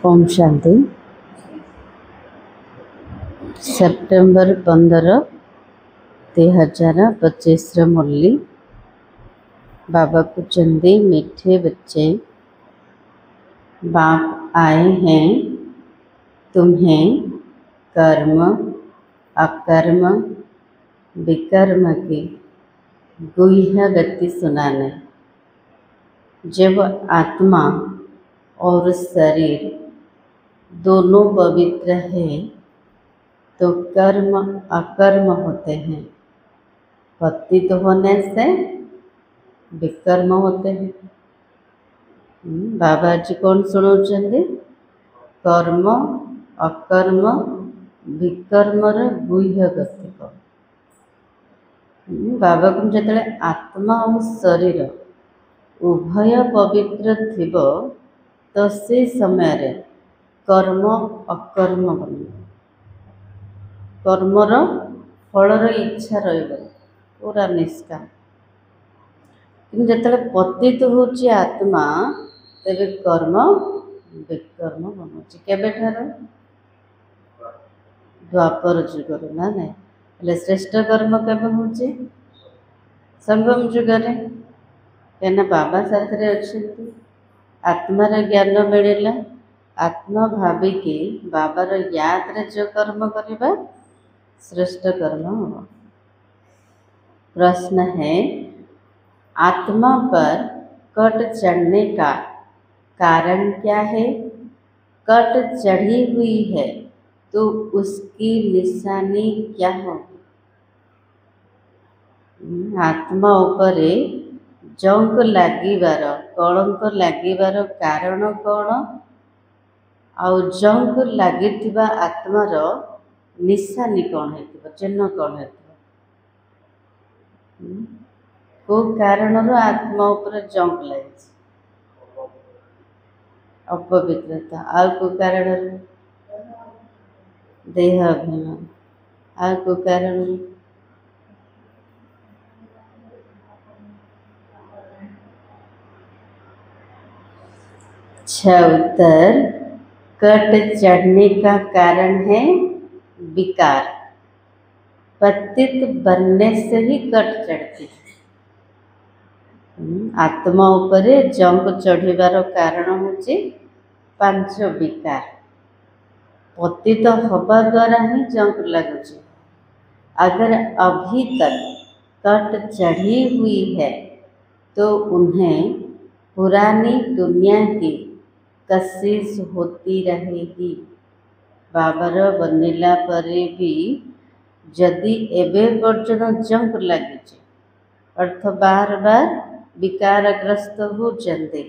Om Shanti. September 15 2025 मुरली। बाबा पूछते मीठे बच्चे, बाप आए हैं तुम्हें कर्म अकर्म विकर्म की गुह्य गति सुनाने। जब आत्मा और शरीर दोनों पवित्र है तो कर्म अकर्म होते हैं। पतित होने से विकर्म होते हैं। बाबा जी कौन सुनाउछन्ति? कर्म अकर्म विकर्मर गुह्य गति को। बाबा को जिते आत्मा और शरीर उभय पवित्र थिबो तो से समय रे कर्म अकर्म बन कर्मर फलर इच्छा रही पूरा निष्काम। कि जिते पतित होची आत्मा तेरे कर्म विकर्म बनूची केबेठार द्वापर जुगर ना नहीं हेले श्रेष्ठ कर्म केबे होची संगम जुगरे कहना बाबा साथरे अच्छे आत्मार ज्ञान मिलला आत्मा भाविकी बाबार याद रे जो कर्म करबा श्रेष्ठ कर्म हो। प्रश्न है, आत्मा पर कट चढ़ने का कारण क्या है? कट चढ़ी हुई है तो उसकी निशानी क्या होगी? आत्मा उपरे जंक लागिबार कलंक लागिबार कारण कौन? आउ जंक लागिथिबा आत्मार निशानी कौन है? चिन्ह कौन है? को कारण आत्मा उपर जंक लगी? अपवित्रता। आउ को कारण देह अभिमान। आउ को कारण उत्तर कट चढ़ने का कारण है विकार। पतित बनने से ही कट चढ़ती है। आत्मा उपरे जंक चढ़ीबार कारण होची 5 विकार। पतित हवा द्वारा ही जंक लगुची। अगर अभी तक कट चढ़ी हुई है तो उन्हें पुरानी दुनिया की कशिश होती रहेगी। बाबर बनिला परे भी जदि एबे पर्यटन जंक लगी अर्थ बार बार विकारग्रस्त हो जाते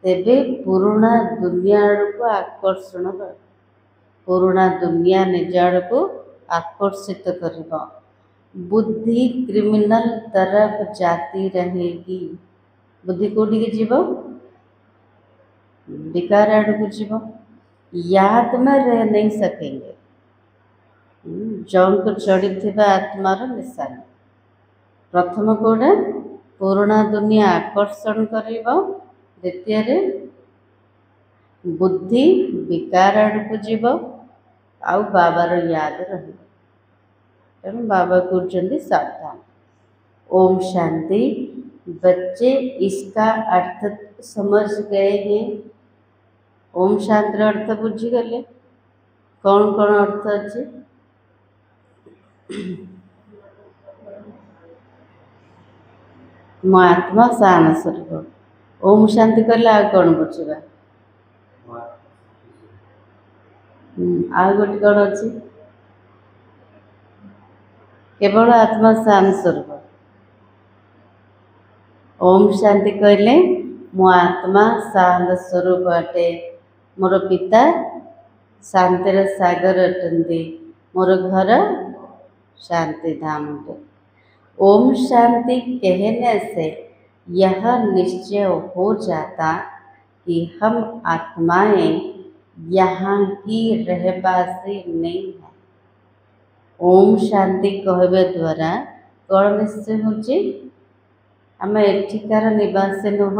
तेबे पुराना दुनिया को आकर्षण पुराना दुनिया निज को आकर्षित करबा। बुद्धि क्रिमिनल तरफ जाती रहेगी। बुद्धि कोठी के जीव विकार आड़ को जीव याद में रह नहीं सकेंगे। जंक चढ़ी आत्मार निशानी प्रथम कोड़ा पुराना दुनिया आकर्षण करिबो। द्वितीय बुद्धि विकार आड़ को जीव आउ बाबार याद रही। तेणु बाबा कहते सावधान। ओम शांति। बच्चे इसका अर्थ समझ गए हैं? ओम शांति अर्थ बुझीगले? कौन कौन अर्थ अच्छे? मो आत्मा शांत स्वरूप। ओम शांति कहले आ कौन बुझा? आ गोटे कौन अच्छी? केवल आत्मा शांत स्वरूप। ओम शांति कहले मो आत्मा शांत स्वरूप अटे। मोर पिता शांतिर सागर अटंती। मोर घर शांति धाम अटे। ओम शांति कहने से यह निश्चय हो जाता कि हम आत्माएं यहाँ की रहवासी नहीं है। ओम शांति कहबे द्वारा कौन निश्चय होची? आम एठिकार निवासी नुह,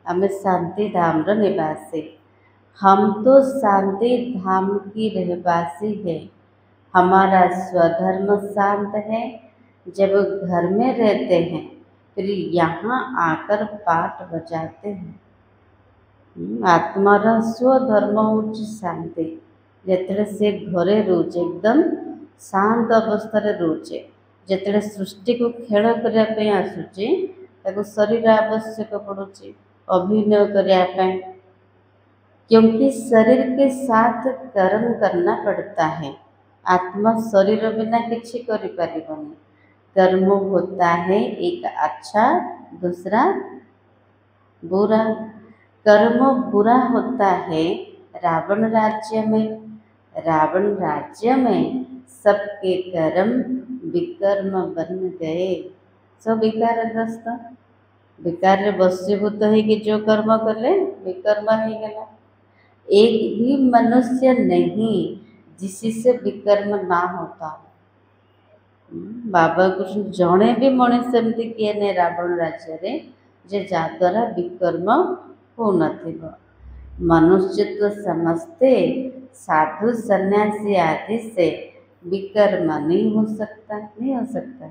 आम शांति धाम निवासी। हम तो शांति धाम की रहवासी है। हमारा स्वधर्म शांत है। जब घर में रहते हैं फिर यहाँ आकर पाठ बजाते हैं। आत्मार स्वधर्म होची शांति। जेतले से घरे रोचे एकदम शांत अवस्था रोचे। जेतले सृष्टि को खेल करने आसुचे ताको शरीर आवश्यक पड़ुची अभिनय करने, क्योंकि शरीर के साथ कर्म करना पड़ता है। आत्मा शरीर बिना किसी करि परिबनी। कर्म होता है एक अच्छा दूसरा बुरा। कर्म बुरा होता है रावण राज्य में। रावण राज्य में सबके कर्म विकर्म बन गए। सब विकारग्रस्त विकार वशीभूत है कि जो कर्म कले विकर्म हो गला। एक भी मनुष्य नहीं जिससे विकर्म ना होता। बाबा कृष्ण जड़े भी मनीष सेमती किए नहीं रावण राज्य रे जे जाद्वारा विकर्म हो नथिबो। मनुष्य तो समझते साधु सन्यासी आदि से विकर्म नहीं हो सकता, नहीं हो सकता।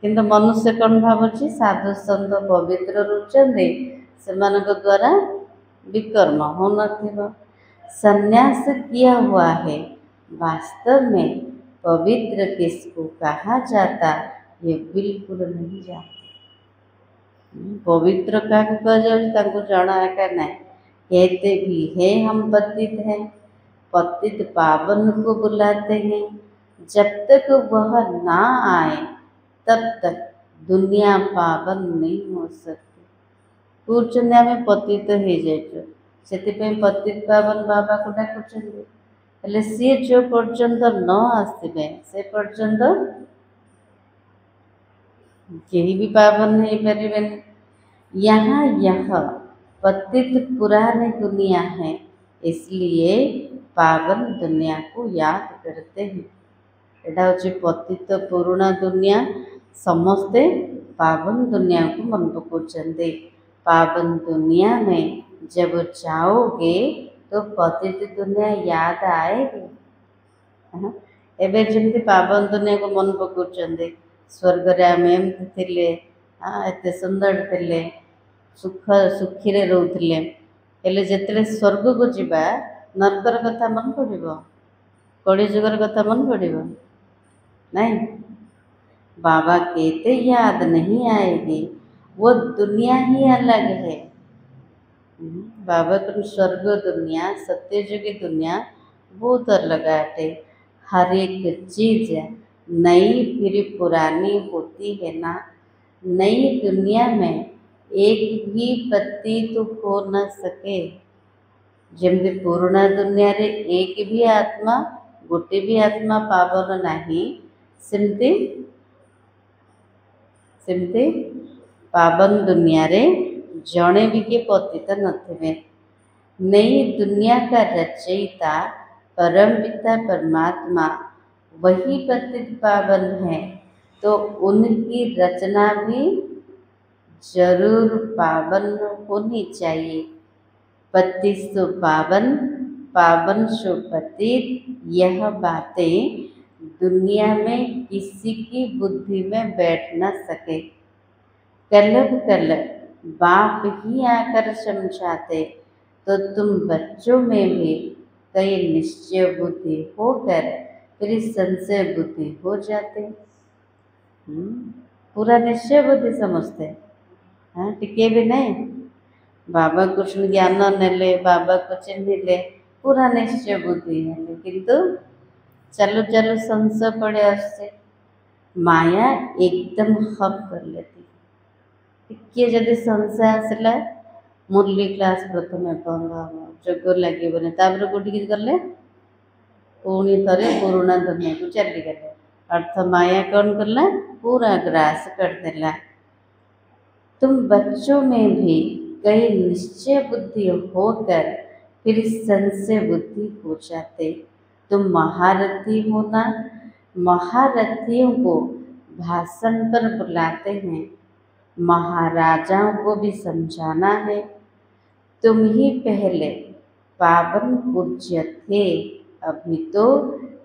किंतु मनुष्य कौन भावुची साधु संत पवित्र रुचंदे सेमानक द्वारा विकर्म हो नथिबो। संन्यास किया हुआ है, वास्तव में पवित्र किसको कहा जाता ये बिल्कुल नहीं जानते। पवित्र क्या कहा जाए जाना है नहीं। कहते भी है हम पतित हैं, पतित पावन को बुलाते हैं। जब तक वह ना आए तब तक दुनिया पावन नहीं हो सकती। कूर्चंदे आम पतित हो जाइए से पतित पावन बाबा को डाकुचंदे। हेले सी जो पर्यंत न आसवे से पर्यंत केही भी पावन नहीं पारे। यहाँ यह पतित पुरानी दुनिया है, इसलिए पावन दुनिया को याद करते हैं। एटा हूँ पतित पुराना दुनिया, समस्ते पावन दुनिया को मन पकाउछन्ते। पावन दुनिया में जब जाओगे तो पतित दुनिया याद आएगी। एबे जमती पावन दुनिया को मन पकाउछन्ते। स्वर्ग रे आम एमती थिले, एते सुंदर थिले, सुखी रे रोउथिले। हेले जेतेले स्वर्ग को जिबा नरकर कथा मन पड़िबो, कली जुगर कथा मन पड़िबो नहीं। बाबा कहते याद नहीं आएगी, वो दुनिया ही अलग है। बाबा को स्वर्ग दुनिया सत्यजुगी दुनिया बहुत अलग है। हर एक चीज़ नई फिर पुरानी होती है ना। नई दुनिया में एक भी पतित हो न सके। जमती पुराना दुनिया रे एक भी आत्मा गोटे भी आत्मा पावन नहीं, सेमती सेमती पावन दुनिया रे जड़े भी के पतित नथिबे। नई दुनिया का रचयिता परम पिता परमात्मा वही पतित पावन है, तो उनकी रचना भी जरूर पावन होनी चाहिए। पतित सो पावन, पावन सो पतित, यह बातें दुनिया में किसी की बुद्धि में बैठ न सके। कल बाप ही आकर समझाते तो तुम बच्चों में भी कई निश्चय बुद्धि होकर फिर संशय बुद्धि हो जाते। पूरा निश्चय बुद्धि समझते, हाँ टिके भी नहीं। बाबा कृष्ण ज्ञान नेले, बाबा को चिन्हिले, पूरा निश्चय बुद्धि है, किंतु चलो चलो संशय पड़े आसছে। माया एकदम हब कर लेती। टिके जदि संशय आसला मुरली क्लास प्रथमे बंद हम जोग लगे तापर कौटी गले पुणी थे पुराणा दुनिया को चली गले। अर्थ माया कौन कला पूरा ग्रास करदेला। तुम बच्चों में भी कई निश्चय बुद्धि होकर फिर संशय बुद्धि हो जाते। तुम महारथी होना, महारथियों को भाषण पर बुलाते हैं, महाराजाओं को भी समझाना है। तुम ही पहले पावन पूज्य थे, अभी तो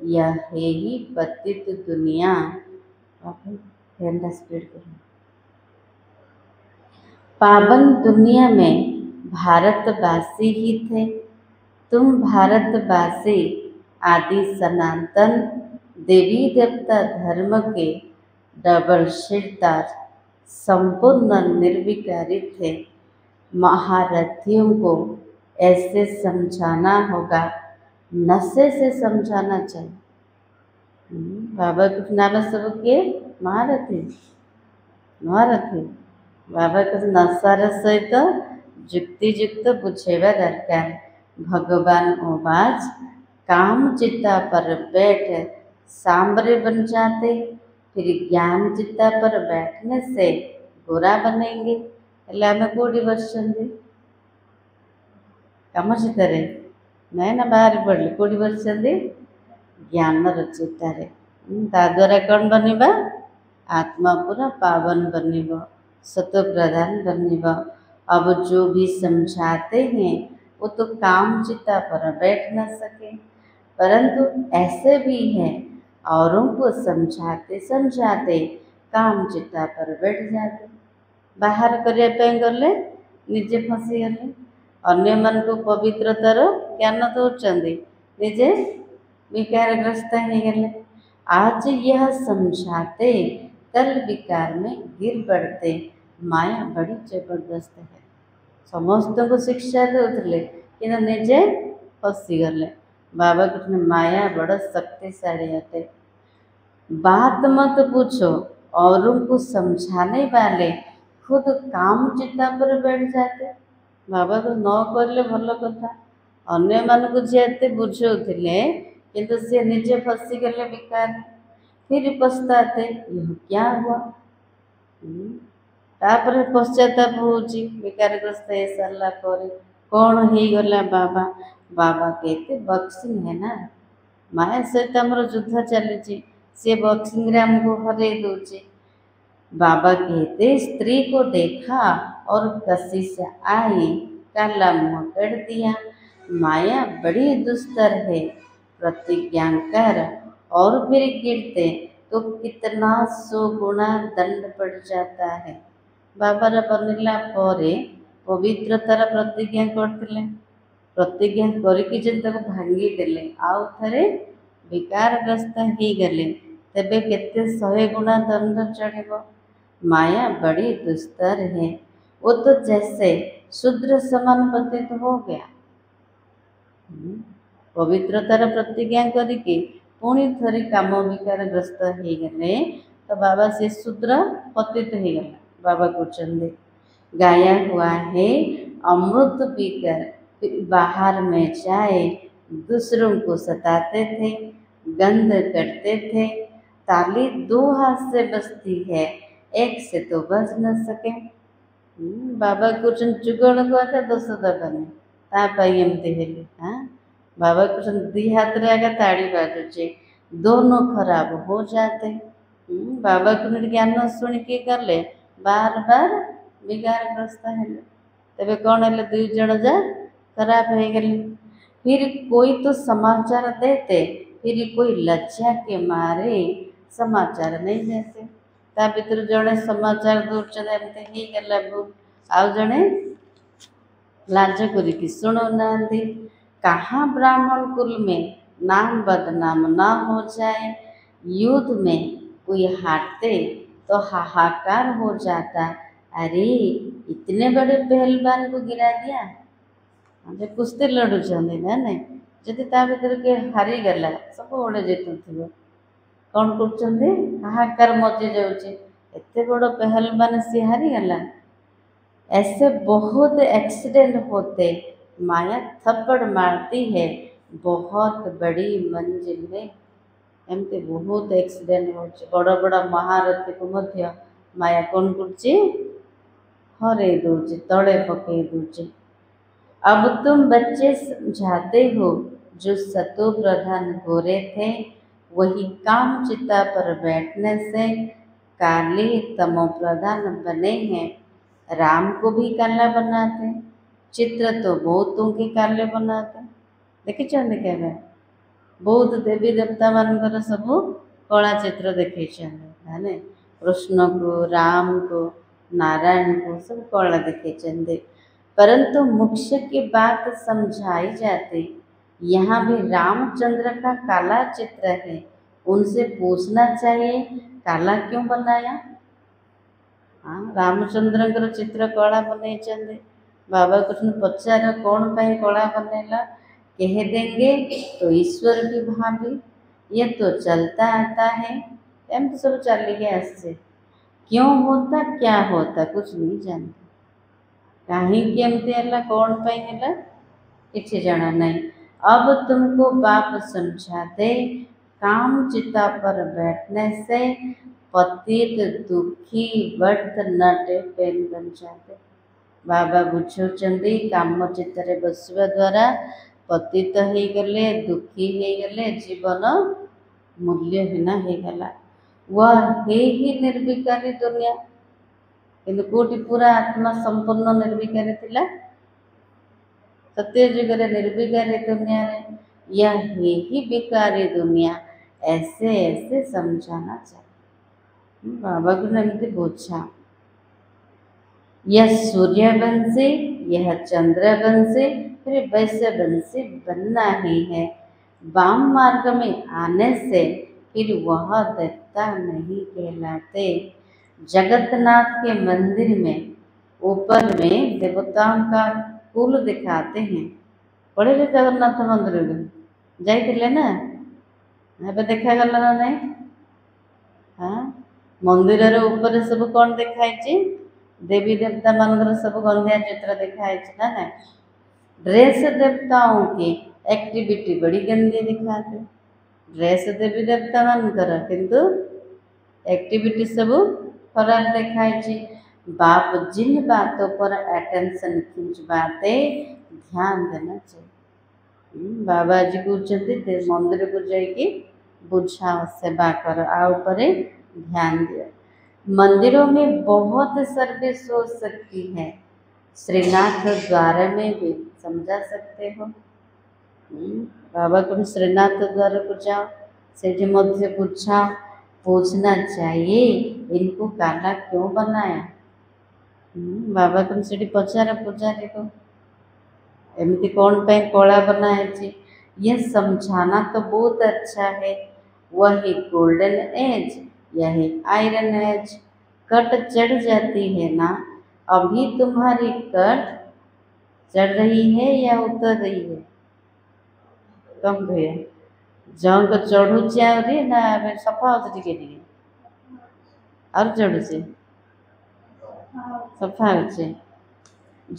यह है ही पतित दुनिया। स्पीड करो। पावन दुनिया में भारतवासी ही थे। तुम भारतवासी आदि सनातन देवी देवता धर्म के डबल शिरदार संपूर्ण निर्विकारी थे। महारथियों को ऐसे समझाना होगा, नशे से समझाना चाहिए। बाबा कुछ नाम सब किए महारथी बाबा कुछ नशार सहित जुक्तियुक्त बुझेवा दरकार। भगवान ओबाज काम चिता पर बैठ सांबरे बन जाते, फिर ज्ञान चिता पर बैठने से गोरा बनेंगे। हेल्ले आमे कोडी बसछंदी काम चितारे नाई ना बाहर पड़ले कोडी बसछंदी ज्ञान चितारे। ता द्वारा कौन बनिबा? आत्मा पूरा पावन बनिब, सत्व प्रधान बनिब। अब जो भी समझाते हैं वो तो काम चिता पर बैठ न सके, परंतु ऐसे भी हैं औरों को समझाते समझाते काम चिता पर बैठ जाते। बाहर करने पे गले निजे फसी गले, अन्य मन को पवित्रतार ज्ञान दौरान निजे विकारग्रस्त हो गले। आज यह समझाते कल विकार में गिर पड़ते। माया बड़ी जबरदस्त है। समस्त को शिक्षा देते कि निजे फसी गले। बाबा कृष्ण माया बड़ा शक्तिशाली होते। बात मत पूछो, औरों को समझाने वाले खुद काम चिता पर बैठ जाते। बाबा तो न करले भल कथा, अन्य मान को जेते बुझौथिले किंतु से निजे फसी गले विकार, फिर पछताते यह क्या हुआ। तापर पश्चाताप होची विकारग्रस्त हो सारा पर कौन हो गला। बाबा बाबा कहते बक्सिंग है ना, माया सहित आमर युद्ध चली, सी बक्सिंग रे हमको हरे दौचे। बाबा कहते स्त्री को देखा और कशिश आई, काला मुँह कर दिया। माया बड़ी दुस्तर है, प्रतिज्ञा कर और फिर गिरते तो कितना 100 गुना दंड पड़ जाता है। बाबार बनिला परे पवित्रतार प्रतिज्ञा करते, प्रतिज्ञा करिकी जब तक भांगी देले आउ थरे विकारग्रस्त हो गले, तेबे केते 100 गुना दंड चढ़ेब। माया बड़ी दुस्तर है, वो तो जैसे शूद्र समान पतित हो गया। पवित्रतार प्रतिज्ञा करिकी पुणी थरी काम विकारग्रस्त हो गले तो बाबा से शूद्र पतित हो गला। बाबा कहते गाया हुआ है अमृत पीकर फिर बाहर में जाए दूसरों को सताते थे, गंध करते थे। ताली 2 हाथ से बजती है, 1 से तो बज न सके। बाबा कहते जुगड़ को दोष दबने तापाई एमती हेली। हाँ बाबा कहते 2 हाथ रे आगे ताड़ी बाजुचे, दोनों खराब हो जाते। बाबा को ज्ञान शुणी किए गले बार बार विकारग्रस्त हेले, तेबे कौन हेले 2 जन जा खराब हो गले। फिर कोई तो समाचार देते, फिर कोई लज्जा के मारे समाचार नहीं देते। ता भीतर जड़े समाचार दौरान एमती हो गला भूल, आउ जड़े लाज करिकी शुणु नांदी। कहाँ ब्राह्मण कुल में नाम बदनाम ना हो जाए। युद्ध में कोई हारते तो हाहाकार हो जाता, अरे इतने बड़े पहलवान को गिरा दिया। जे कुश्ती लड़ुचंदी ना नहीं, जदि ता भीतर के हारी गला सब बड़े जितुथिबे, कौन करछंदी हाहाकार मची जाउची, एते बड़ पहलवान से हारी गला। ऐसे बहुत एक्सीडेंट होते। माया थप्पड़ मारती है बहुत बड़ी मंजिल में, एमती बहुत एक्सीडेंट हो बड़ बड़ महारथी को मध्य माया कौन करछी हरे दूचे, तले पकई दूचे। अब तुम बच्चे समझाते हो, जो सतो प्रधान गोरे थे वही काम चिता पर बैठने से काले तमो प्रधान बने हैं। राम को भी काला बनाते, चित्र तो बहुतों के काले बनाते देखिछन्ति केबे बहुत देवी देवता मानकर सब कला चित्र देखैछन्ति है ने कृष्ण को राम को नारायण को सब कला देखैछन्ति। परंतु मुख्य की बात समझाई जाती यहाँ भी रामचंद्र का काला चित्र है, उनसे पूछना चाहिए काला क्यों बनाया। हाँ रामचंद्र चित्र कला बनई बाबा कृष्ण पचार कौन पाई कला बनैला कह देंगे तो ईश्वर की भाभी ये तो चलता आता है एम सब चलिए आसचे क्यों होता क्या होता कुछ नहीं जानते कहीं केमती है कौन पाई है किसी जाना नहीं। अब तुमको बाप समझाते काम चिता पर बैठने से पतित दुखी वर्त नटे पेन बन जाते। बाबा बुझौचंदी काम चित्तरे बसवा द्वारा पतित हो गले दुखी हो गले जीवन मूल्यहीन हो गला। वह है ही निर्विकारी दुनिया किंतु कोटि पूरा आत्मा संपूर्ण निर्विकारी थिला सत्य जुग निर्विकारी दुनिया रे यह है ही विकारी दुनिया ऐसे ऐसे समझाना चाहिए। बाबा को एमती बुझा यह सूर्यवंशी यह चंद्रवंशी फिर वैश्यवंशी बनना ही है। वाम मार्ग में आने से फिर वह देवता नहीं कहलाते। जगन्नाथ के मंदिर में ऊपर में देवताओं का कुल दिखाते हैं। पढ़े जगन्नाथ मंदिर में जाइए ना ଏବେ ଦେଖାଗଲା ନା ନାହିଁ। हाँ मंदिर ऊपर सब कौन दिखाई देवी देवता मानकर सब गंधिया चित्र दिखाई ना ना। ड्रेस देवताओं की एक्टिविटी बड़ी गंदी दिखाते ड्रेस देवी देवता मानकर किंतु एक्टिविटी सब खराब दिखाई। बाप जिन बातों पर अटेंशन खिंचवाते ध्यान देना चाहिए। बाबा जी कहते मंदिर को जाइए बुझाओ सेवा कर आउे ध्यान दियो। मंदिरों में बहुत सर्विस हो सकती है। श्रीनाथ द्वार में भी समझा सकते हो। बाबा को श्रीनाथ द्वार को जाओ से मध्य बुझाओ पूछना चाहिए इनको काला क्यों बनाया। बाबा को सीढ़ी पचार पूजारी को एमती कौन पे कला बनाए यह समझाना तो बहुत अच्छा है। वही गोल्डन एज यही आयरन एज कट चढ़ जाती है ना। अभी तुम्हारी कट चढ़ रही है या उतर रही है कम भैया जंग चढ़ुचे आहरी ना सफा हो टे और चढ़ुचे सफा हो।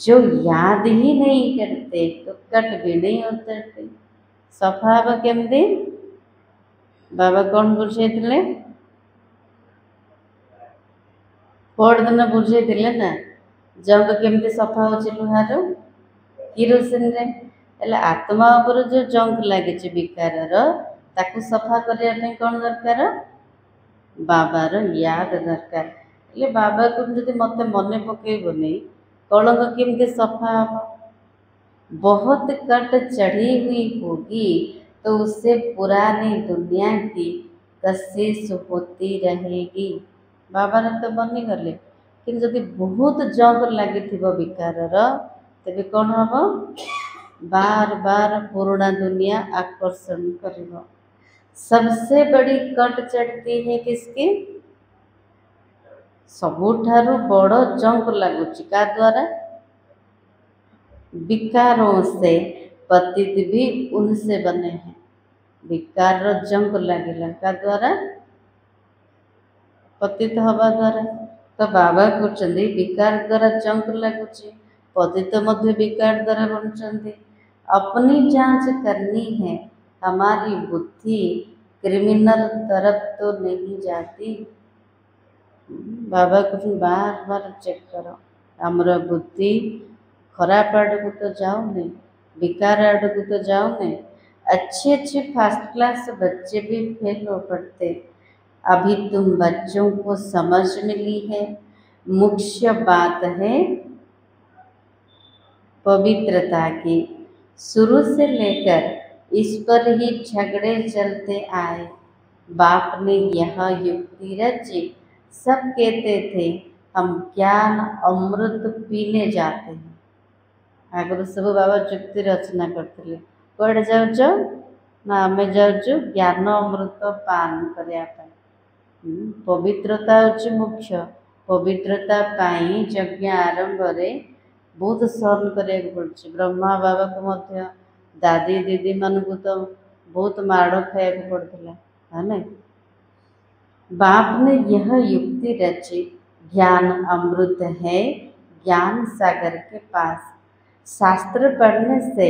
जो याद ही नहीं करते तो कट भी नहीं उतरते सफा हम केमती। बाबा कौन बुझे पर दिन बुझे ना जंग केमती सफा हो लुहार किरोसिन रे आत्मा उपर जो जंग लगे विकार ताकू सफा करने कौन दरकार बाबार याद दरकार। बाबा को जब मत मन पकईबनी कलंक केमती सफा हम। बहुत कट चढ़ी हुई होगी तो उससे पुरानी दुनिया की कशिश होती रहेगी। बाबा ने तो बनी गले कि जब बहुत जंग लगी विकार तेरे कौन हम बार बार पुराना दुनिया आकर्षण कर। सबसे बड़ी कट चढ़ती है किसकी सबुठारु बड़ जंग लगुच का द्वारा विकारों से पतित भी उनसे बने हैं। विकार जंग लगे का द्वारा पतित हवा द्वारा। तो बाबा कहते विकार द्वारा जंग लगुच पतित मध्य विकार द्वारा बनते। अपनी जांच करनी है हमारी बुद्धि क्रिमिनल तरफ तो नहीं जाती। बाबा कुछ बार बार चेक करो आमर बुद्धि खराब आड़ को तो जाओ नहीं विकार आड़ को तो जाओ नहीं। अच्छे अच्छे फर्स्ट क्लास बच्चे भी फेल हो पड़ते। अभी तुम बच्चों को समझ मिली है। मुख्य बात है पवित्रता की। शुरू से लेकर इस पर ही झगड़े चलते आए। बाप ने यह युक्ति रची। सब कहते थे हम ज्ञान अमृत पीने जाते हैं। आगुरी सब बाबा जुक्ति रचना करते। कुआड़े जाउच ना आमे जाउचु ज्ञान अमृत पान करने। पवित्रता होची मुख्य। पवित्रता पाई यज्ञ आरंभ रे बहुत सहन करने पड़े। ब्रह्मा बाबा को मध्य दादी दीदी मान को तो बहुत माड़ खाया पड़ता है ना। बाप ने यह युक्ति रची। ज्ञान अमृत है ज्ञान सागर के पास। शास्त्र पढ़ने से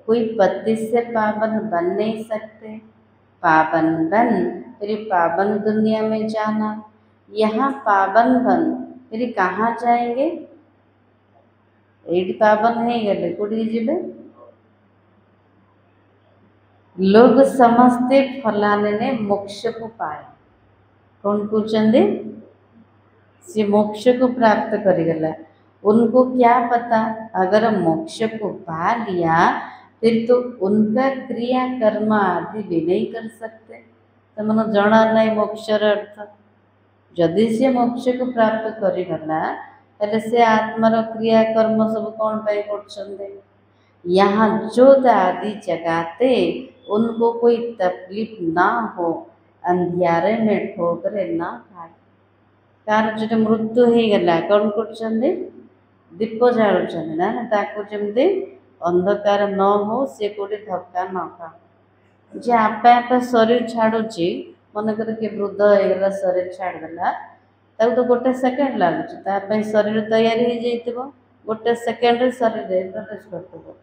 कोई पति से पावन बन नहीं सकते। पावन बन फिर पावन दुनिया में जाना। यहाँ पावन बन फिर कहाँ जाएंगे? एडी पावन है गले कुड़ी जीवे। लोग समझते फलाने ने मोक्ष को पाए। कौन पूछते से मोक्ष को प्राप्त कर गला। उनको क्या पता अगर मोक्ष को पा लिया फिर तो उनका क्रिया कर्म आदि भी नहीं कर सकते। तो मन जना नहीं मोक्षर अर्थ। जदि से मोक्ष को प्राप्त कर गला ताले से आत्मार क्रिया कर्म सब कौन पाई करछंदे। यहाँ जोत आदि जगाते उनको कोई तकलीफ ना हो। अंधियारे में ठोकरे ना खाए। तार जो मृत्यु हो गला कौन करछंदे दीप जालुछंदे ना ताको जमदे अंधकार न हो से कोटी धक्का न खा। जे आपे आपे शरीर छाड़ुची मन कर के वृद्ध हो गला शरीर छाड़देला ताको तो गोटे सेकेंड लागुची। तापे शरीर तैयारी हो जाइतिबो गोटे सेकेंड रे शरीर प्रवेश करतिबो।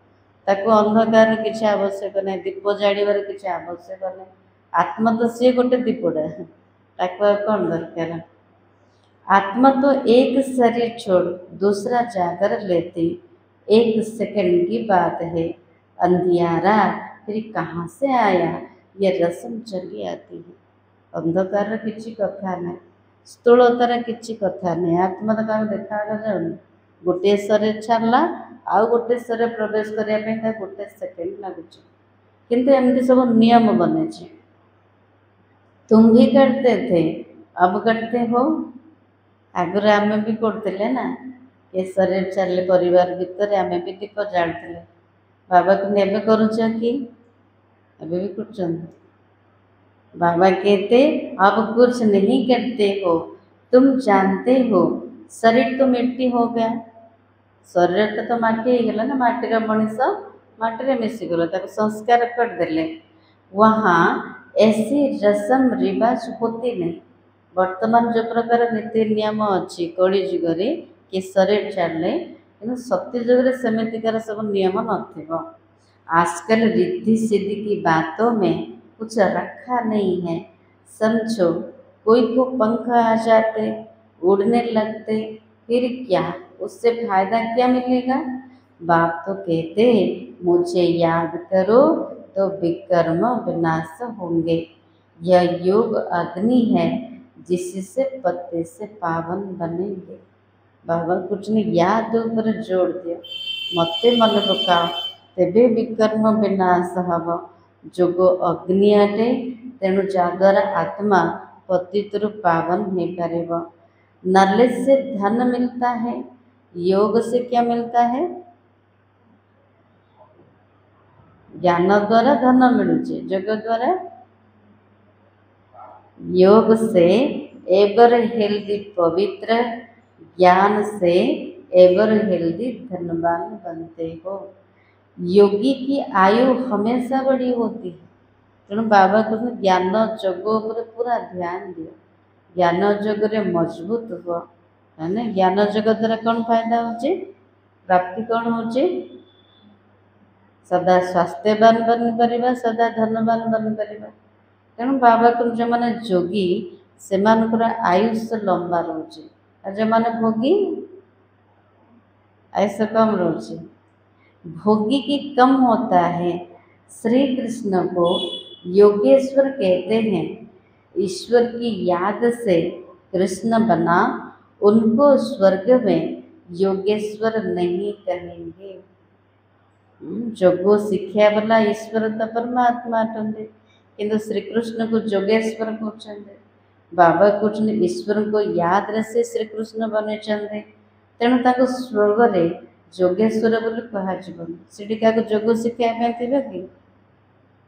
ताको अंधकार किछि आवश्यक नहीं। दीप जाड़ीबार किछि आवश्यक नहीं। आत्मा तो सी गोटे दीपड़ा ताको कौन दरकार। आत्मा तो एक शरीर छोड़ दूसरा जाकर लेती एक सेकंड की बात है। अंधियारा फिर कहाँ से आया ये रस्म चली आती है। अंधकार किसी कथा नहीं। स्थूलतार किसी कथा नहीं। आत्मा तो क्या देखा जाऊनी गोटे शरीर छाड़ला आउ गोटे शरीर प्रवेश करने गोटे सेकेंड लगुच। किंतु एमती सब नियम बने। तुम भी करते थे अब करते हो। आगुरी आमे भी करते ना ये शरीर छाड़े परिवार भितर आमे भी दीप जालुले। बाबा को एबे करुच कि एबे भी कर। बाबा कहते अब कुछ नहीं करते हो। तुम जानते हो शरीर तो मिट्टी हो गया। शरीर तो माटी हो गला ना। माटीर मनीष माटी मिसीगला ताको संस्कार करदे। वहाँ ऐसी रस्म रिवाज होती नहीं। वर्तमान जो प्रकार नीति नियम अच्छी कली जुगे कि शरीर छाड़े कि सत्य जुगे सेमतिकार सब नियम नथिबो। आजकल रिद्धि सिद्धि की बातों में कुछ रखा नहीं है। समझो कोई को पंख आ जाते उड़ने लगते फिर क्या उससे फायदा क्या मिलेगा। बाप तो कहते मुझे याद करो तो विकर्म विनाश होंगे। यह योग अग्नि है जिससे पत्ते से पावन बनेंगे। बाबा कुछ ने याद ऊपर जोड़ दिया मते मन पकाओ तेबे विकर्म विनाश हम। जोग अग्नि अटे तेणु जद्वारा आत्मा पतितरु पावन हो पार। नॉलेज से धन मिलता है। योग से क्या मिलता है? ज्ञान द्वारा धन मिलुचे। योग द्वारा योग से एवर हेल्दी पवित्र ज्ञान से एवर हेल्दी धनवान बनते हो। योगी की आयु हमेशा बड़ी होती है। तेणु बाबा को ज्ञान योग पर पूरा ध्यान दियो। ज्ञान योग रे मजबूत हुआ है ना। ज्ञान योग द्वारा कौन फायदा होचे प्राप्ति कौन होचे सदा स्वास्थ्यवान बन पारिबा सदा धनवान बन पारिबा। तेणु बाबा को जो मैंने जोगी से आयुष्य लंबा रोचे और जो मैंने भोगी आयुष्य कम रोचे। भोगी की कम होता है। श्री कृष्ण को योगेश्वर कहते हैं। ईश्वर की याद से कृष्ण बना उनको स्वर्ग में योगेश्वर नहीं कहेंगे। ଯୋଗ ଶିକ୍ଷା ବାଲା ଈଶ୍ୱର ତ ପରମାତ୍ମା ଅଟନ୍ତି, କିନ୍ତୁ ଶ୍ରୀକୃଷ୍ଣକୁ ଯୋଗେଶ୍ୱର କହୁଛନ୍ତି। ବାବା କହୁଛନ୍ତି ଈଶ୍ୱରଙ୍କ ୟାଦରେ ସେ ଶ୍ରୀକୃଷ୍ଣ ବନେଇଛନ୍ତି, ତେଣୁ ତାଙ୍କୁ ସ୍ୱର୍ଗରେ ଯୋଗେଶ୍ୱର ବୋଲି କୁହାଯିବନି। ସେଠି କାହାକୁ ଯୋଗ ଶିଖାଇବା ପାଇଁ ଥିବେ କି?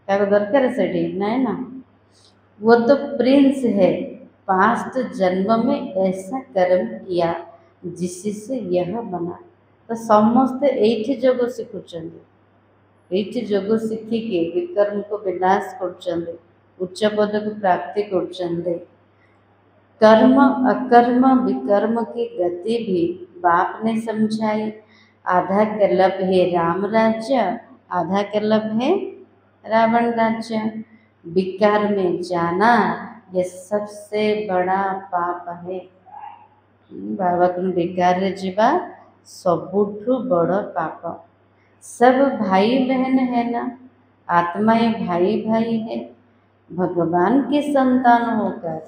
କାହାକୁ ଦରକାର ସେଠି? ନାଇଁ ନା। वो तो प्रिंस है, पास्ट जन्म में ऐसा कर्म किया जिससे यह बना। तो समस्ते एठी जोग शिखुचंदी, एठी जोग शिखिके विकर्म को विनाश करचंदी, उच्च पद को प्राप्ति करचंदी। कर्म अकर्म विकर्म की गति भी बाप ने समझाई। आधा कल्प है राम राज्य, आधा कल्प है रावण राज्य। विकार में जाना ये सबसे बड़ा पाप है। बाबा को विकार रे जीवा सबुठु बड़ पाप। सब भाई बहन है ना, आत्माएं भाई भाई है। भगवान के संतान होकर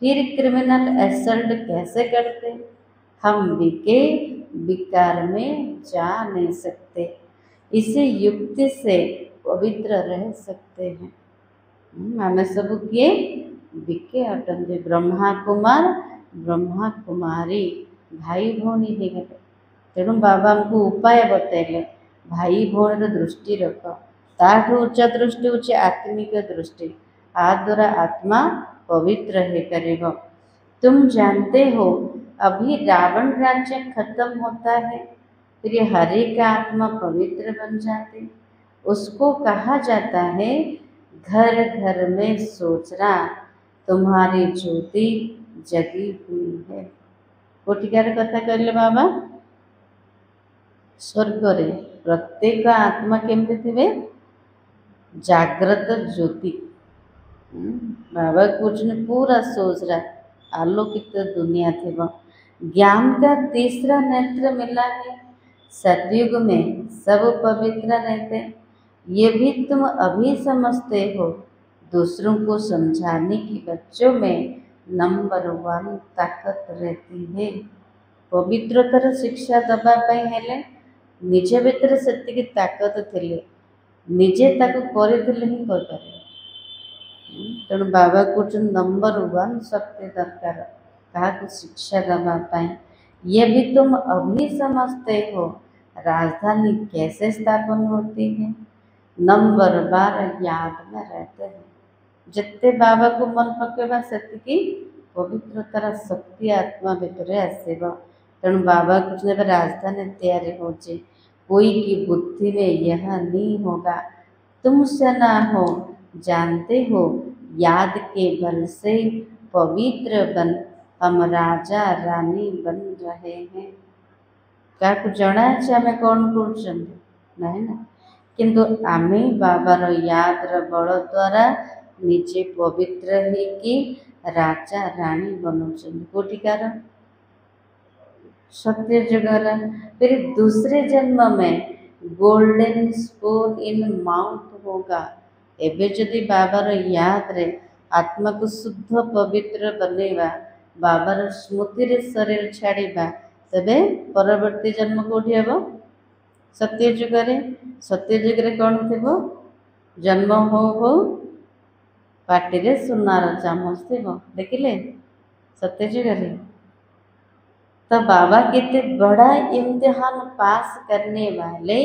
फिर क्रिमिनल असल्ट कैसे करते? हम विके विकार में जा नहीं सकते, इसे युक्ति से पवित्र रह सकते हैं। आम सब किए विके अटंती, ब्रह्मा कुमार ब्रह्मा कुमारी भाई भौणी हो गए। तेणु बाबा हमको उपाय बतैले, भाई भौणी दृष्टि रख। ताठू उच्च दृष्टि होची आत्मिक दृष्टि, आ द्वारा आत्मा पवित्र है करेगा। तुम जानते हो अभी रावण राज्य खत्म होता है, फिर हर एक आत्मा पवित्र बन जाती। उसको कहा जाता है घर घर में सोचना तुम्हारी ज्योति जगी हुई है। कोटिकार कथा कहले बाबा। स्वर्ग रे प्रत्येक आत्मा केमती थिबे? जाग्रत ज्योति। बाबा कुछ पूरा सोच रहा, आलोकित दुनिया थी। ज्ञान का तीसरा नेत्र मिला है। सतयुग में सब पवित्र रहते, ये भी तुम अभी समझते हो। दूसरों को समझाने की बच्चों में नंबर 1 ताकत रहती है। पवित्रतार शिक्षा दबा पाई हेले निज भितर सेतिकी ताकत थिले, निजे ताकू करिथिले ही कर पारे। तेणु बाबा कहते नंबर 1 शक्ति दरकार काहाकू शिक्षा दबा पाई। ये भी तुम अभी समझते हो। राजधानी कैसे स्थापन होती है? नंबर 12 याद में रहते हैं। जिते बाबा को मन पकेबा सेतिकी पवित्रतार शक्ति आत्मा भितर आसेबा। तेणु बाबा कुछ राजधानी तैयारी होचे, कोई की बुद्धि में यह नहीं होगा। तुमसे ना हो, जानते हो याद के बल से पवित्र बन हम राजा रानी बन रहे हैं। क्या जना है आम कौन कर नहीं ना, किंतु आमे बाबार यादर बल द्वारा निजे पवित्र होगी राजा राणी बनाऊँ। कोटिकार सत्य जुगर। फिर दूसरे जन्म में गोल्डन स्पून इन माउथ होगा। एबे जदि बाबार याद रे आत्मा को शुद्ध पवित्र बनेवा, बाबार स्मृति रे शरीर छाड़िबा, तबे परवर्ती जन्म कोठी हेबो? सत्य जुगरे। सत्य जुगरे कौन थिबो? जन्म हो हो पाटी रे सुनार चामच थिबो, देखिले सत्य जुगरे। तो बाबा कितने बड़ा इम्तिहान पास करने वाले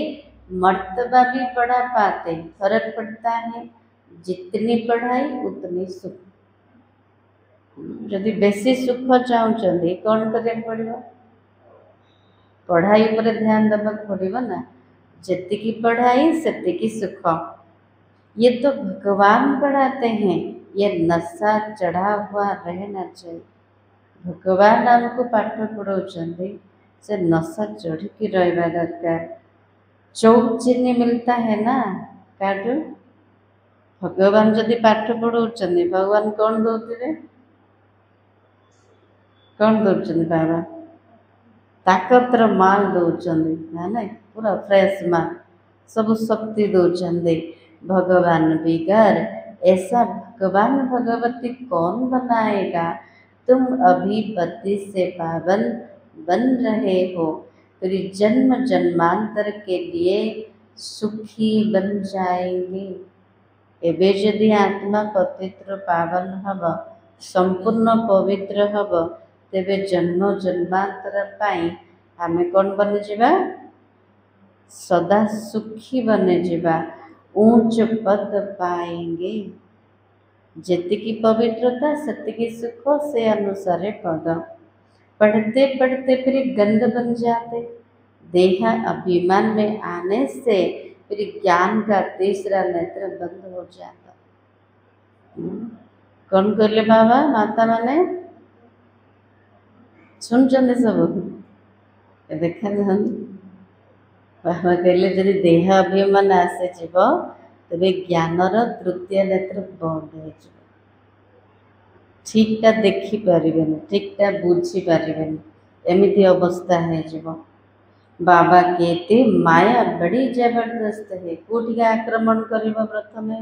मर्तबा भी बड़ा पाते। फर्क पड़ता है, जितनी पढ़ाई उतनी सुख। जदि बेसी सुख चाहते कौन करें पड़ो? पढ़ाई पर ध्यान देवा पड़ो ना। जितकी पढ़ाई सेतिकी सुख। ये तो भगवान पढ़ाते हैं, ये नशा चढ़ा हुआ रहना चाहिए। भगवान हमको पाठ पढ़ाऊँ, से नशा चढ़ की रहा दरकार। चौक चीनी मिलता है ना काटू। भगवान जदि पाठ पढ़ाऊँ, भगवान कौन दौरे? कौन दौरान बाबा? ताकतर माल दौरान ना, पूरा फ्रेश माल सब शक्ति दौरान। भगवान बिगर ऐसा भगवान भगवती कौन बनाएगा? तुम अभी पति से पावन बन रहे हो, फिर जन्म जन्मांतर के लिए सुखी बन जाएंगे। एबे जदि आत्मा पवित्र पावन हब संपूर्ण पवित्र हब तेबे जन्म जन्मांतर पाई आमे कौन बन जावा सदा सुखी बने जावा ऊंच पद पाएंगे। जेतिकी पवित्रता सेतिकी सुख से अनुसार पद। पढ़ते पढ़ते फिर गंध बन जाते। देह अभिमान में आने से फिर ज्ञान का तीसरा नेत्र बंद हो जाता। कौन कहले बाबा माता माने सुन सब देखा बाबा कहले जदि देह अभिमान आसे जीव तेरे ज्ञानर तृतीय नेत्र बंद हो ठीकटा देखी पारिबेनी ठीकटा बुझी पारिबेनी एमिति अवस्था है जीव। बाबा कहते माया बड़ी जबरदस्त है। कोठी का आक्रमण करिबो प्रथमे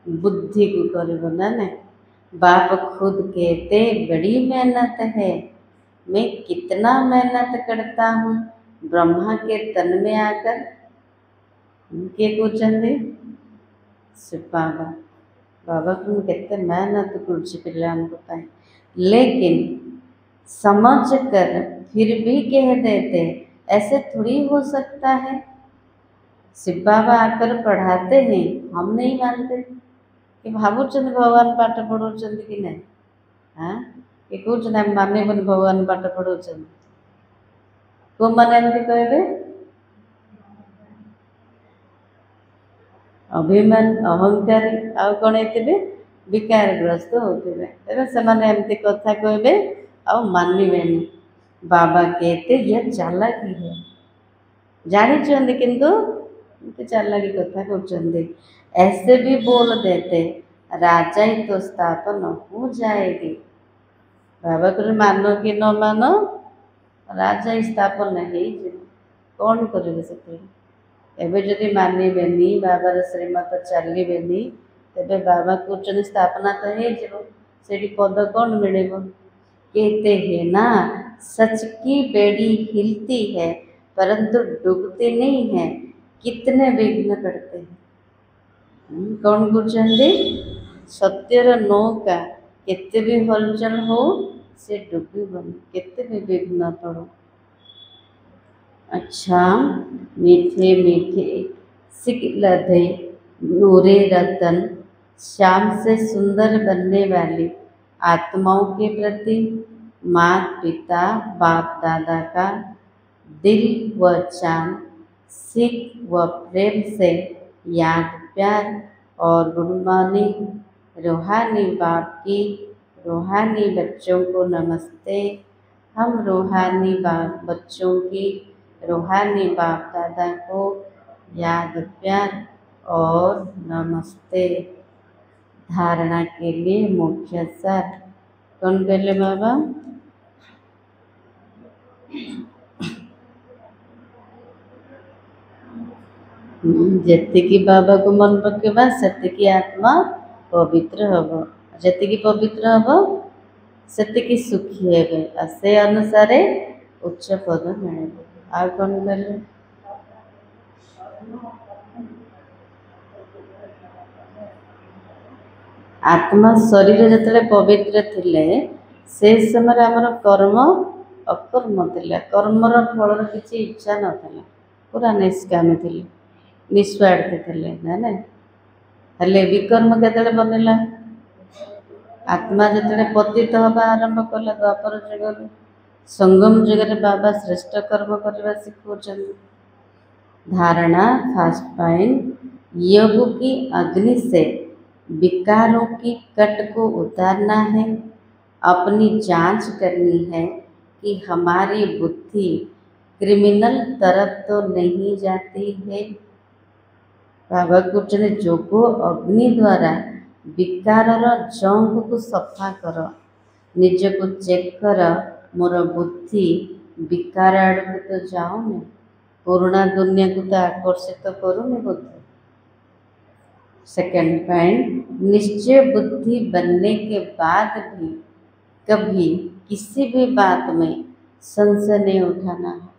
बुद्धि को करिबो ना बाप खुद कहते बड़ी मेहनत है। मैं कितना मेहनत करता हूँ ब्रह्मा के तन में आकर के पूछते बाबा बाबा तुम कितने मेहनत कुछ पिल्ला लेकिन समझ कर फिर भी कह देते ऐसे थोड़ी हो सकता है। शिव बाबा आकर पढ़ाते हैं हम नहीं मानते कि भावुचंद भगवान पाठ पढ़ाउछन कि नहीं। हाँ कि कुछ ना माने बन भगवान पाठ पढ़ाउछन को माने एमती कहबे अभिमान अहंकारी आउ कौन होते विकारग्रस्त होते तेरे से एमती कथा कहबे आ मानवेनी। बाबा कहते यह चालाकी है जानी किंतु चालाकी कथा कहते ऐसे भी बोल देते राजा ही तो स्थापन हो जाएगी। बाबा को मानो कि न मानो राजा ही स्थापन है कौन करेंगे से एबे जदि मानवेनी बाबार श्रीमत चलेनि तेबे बाबा कहते स्थापना तो हो पद कौन मिले कहते हैं ना सच की बेड़ी हिलती है परंतु डूबती नहीं है कितने विघ्न पड़ते हैं। कौन बुझे सत्यर नौका केते भी हलचल हो से डूबन केते भी विघ्न पड़ो। अच्छा मीठे मीठे सिकलधे नूरे रतन श्याम से सुंदर बनने वाली आत्माओं के प्रति माता पिता बाप दादा का दिल व चांद सिख व प्रेम से याद प्यार और गुणमानी रूहानी बाप की रूहानी बच्चों को नमस्ते। हम रूहानी बाप बच्चों की रूहानी बाप दादा को याद प्यार और नमस्ते। धारणा के लिए मुख्य सार कौन कहले बाबा जेतिकी बाबा को मन पकेबा सेतिकी आत्मा पवित्र हब जेतिकी पवित्र हब सेतिकी सुखी हेबे आ से अनुसार उच्च पद मिले। आ कौन कहले आत्मा शरीर जिते पवित्र थिले से समय आमर कर्म अकर्म थिला कर्मर फलर किसी इच्छा नाला पूरा निष्कामी थिले निस्वार्थ थिले ना हेले विकर्म केतले बनला आत्मा जिते पतित हवा आरंभ कला द्वापर जुग संगम जुगे बाबा श्रेष्ठ कर्म करने शिखा। धारणा फर्स्ट पॉइंट योग की अग्नि से विकारों की कट को उतारना है। अपनी जांच करनी है कि हमारी बुद्धि क्रिमिनल तरफ तो नहीं जाती है। बाबा कहते जोग अग्नि द्वारा विकारर जंग को सफा कर निज को चेक कर मोर बुद्धि विकार आड़ तो जाऊनी पुराना दुनिया को तो आकर्षित करूनी बुद्धि। सेकेंड पॉइंट निश्चय बुद्धि बनने के बाद भी कभी किसी भी बात में संशय नहीं उठाना है।